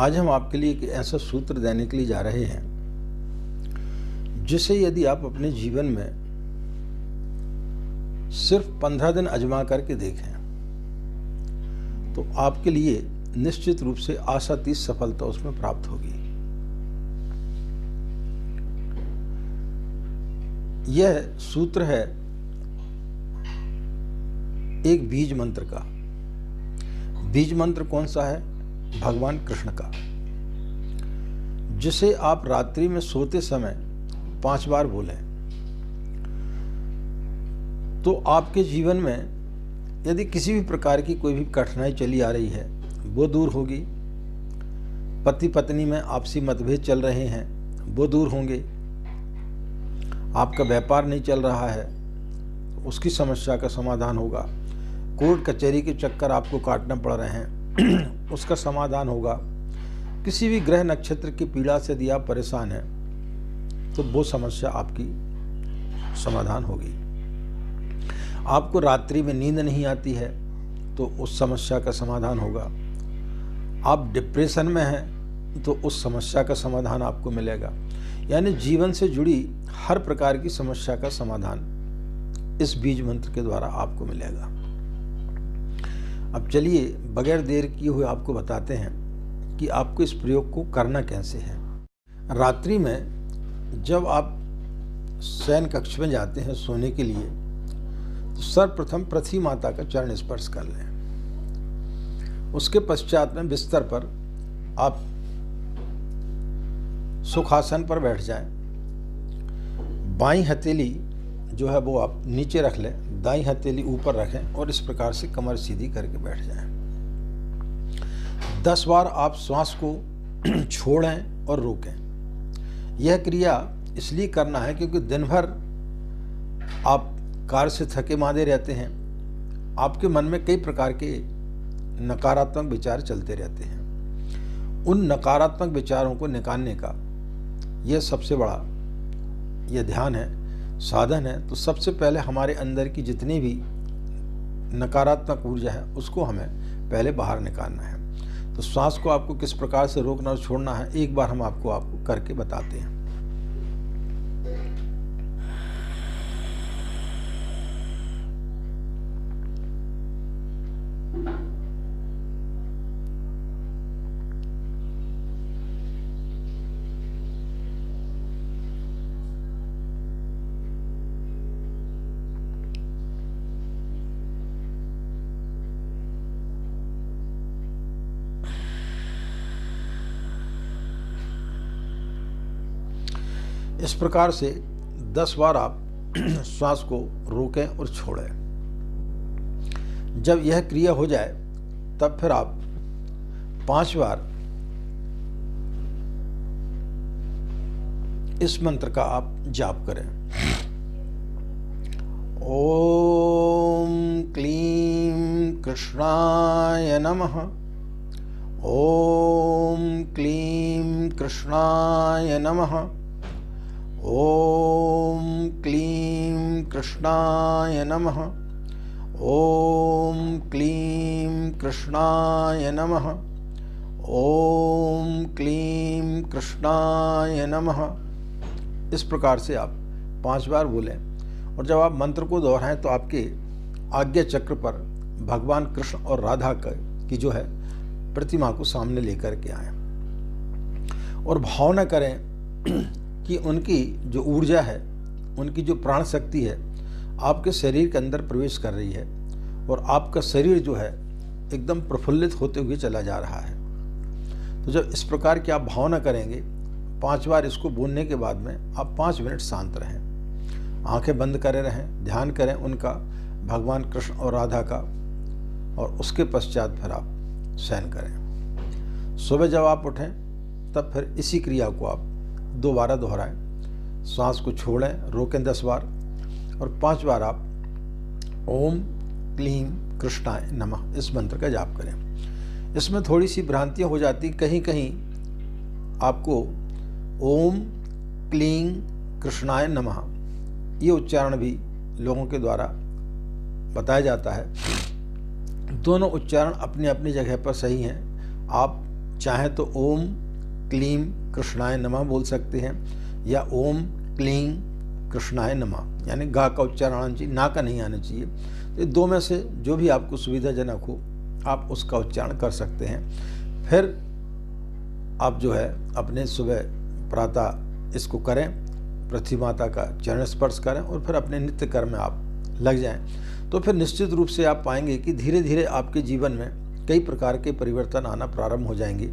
आज हम आपके लिए एक ऐसा सूत्र देने के लिए जा रहे हैं जिसे यदि आप अपने जीवन में सिर्फ 15 दिन आजमा करके देखें तो आपके लिए निश्चित रूप से आशातीत सफलता उसमें प्राप्त होगी। यह सूत्र है एक बीज मंत्र का। बीज मंत्र कौन सा है? भगवान कृष्ण का, जिसे आप रात्रि में सोते समय 5 बार बोलें तो आपके जीवन में यदि किसी भी प्रकार की कोई भी कठिनाई चली आ रही है वो दूर होगी। पति पत्नी में आपसी मतभेद चल रहे हैं वो दूर होंगे। आपका व्यापार नहीं चल रहा है उसकी समस्या का समाधान होगा। कोर्ट कचहरी के चक्कर आपको काटना पड़ रहे हैं उसका समाधान होगा। किसी भी ग्रह नक्षत्र की पीड़ा से यदि आप परेशान हैं तो वो समस्या आपकी समाधान होगी। आपको रात्रि में नींद नहीं आती है तो उस समस्या का समाधान होगा। आप डिप्रेशन में हैं तो उस समस्या का समाधान आपको मिलेगा। यानी जीवन से जुड़ी हर प्रकार की समस्या का समाधान इस बीज मंत्र के द्वारा आपको मिलेगा। अब चलिए बगैर देर किए हुए आपको बताते हैं कि आपको इस प्रयोग को करना कैसे है। रात्रि में जब आप शयन कक्ष में जाते हैं सोने के लिए तो सर्वप्रथम पृथ्वी माता का चरण स्पर्श कर लें। उसके पश्चात में बिस्तर पर आप सुखासन पर बैठ जाएं। बाईं हथेली जो है वो आप नीचे रख लें, दाईं हथेली ऊपर रखें और इस प्रकार से कमर सीधी करके बैठ जाएं। 10 बार आप श्वास को छोड़ें और रोकें। यह क्रिया इसलिए करना है क्योंकि दिन भर आप कार्य से थके मांदे रहते हैं। आपके मन में कई प्रकार के नकारात्मक विचार चलते रहते हैं। उन नकारात्मक विचारों को निकालने का यह सबसे बड़ा यह ध्यान है, साधन है। तो सबसे पहले हमारे अंदर की जितनी भी नकारात्मक ऊर्जा है उसको हमें पहले बाहर निकालना है। तो श्वास को आपको किस प्रकार से रोकना और छोड़ना है एक बार हम आपको करके बताते हैं। इस प्रकार से 10 बार आप श्वास को रोकें और छोड़ें। जब यह क्रिया हो जाए तब फिर आप 5 बार इस मंत्र का आप जाप करें। ओम क्लीं कृष्णाय नमः। ओम क्लीं कृष्णाय नमः। ओम क्लीं कृष्णाय नमः। ओम क्लीं कृष्णाय नमः। ओम क्लीं कृष्णाय नमः। इस प्रकार से आप 5 बार बोलें और जब आप मंत्र को दोहराएं तो आपके आज्ञा चक्र पर भगवान कृष्ण और राधा की जो है प्रतिमा को सामने लेकर के आएं और भावना करें कि उनकी जो ऊर्जा है, उनकी जो प्राण शक्ति है आपके शरीर के अंदर प्रवेश कर रही है और आपका शरीर जो है एकदम प्रफुल्लित होते हुए चला जा रहा है। तो जब इस प्रकार की आप भावना करेंगे 5 बार इसको बोलने के बाद में आप 5 मिनट शांत रहें, आंखें बंद करे रहें, ध्यान करें उनका, भगवान कृष्ण और राधा का, और उसके पश्चात फिर आप शयन करें। सुबह जब आप उठें तब फिर इसी क्रिया को आप दोबारा दोहराएं। श्वास को छोड़ें, रोकें 10 बार और 5 बार आप ओम क्लीं कृष्णाय नमः इस मंत्र का जाप करें। इसमें थोड़ी सी भ्रांतियाँ हो जाती, कहीं कहीं आपको ओम क्लीं कृष्णाय नमः ये उच्चारण भी लोगों के द्वारा बताया जाता है। दोनों उच्चारण अपनी अपनी जगह पर सही हैं। आप चाहे तो ओम क्लीम कृष्णाय नमः बोल सकते हैं, या ओम क्लीं कृष्णाय नमः, यानी गा का उच्चारण आना चाहिए, ना का नहीं आना चाहिए। तो दो में से जो भी आपको सुविधाजनक हो आप उसका उच्चारण कर सकते हैं। फिर आप जो है अपने सुबह प्रातः इसको करें, पृथ्वी माता का चरण स्पर्श करें और फिर अपने नित्य कर्म में आप लग जाएं। तो फिर निश्चित रूप से आप पाएंगे कि धीरे धीरे आपके जीवन में कई प्रकार के परिवर्तन आना प्रारंभ हो जाएंगे।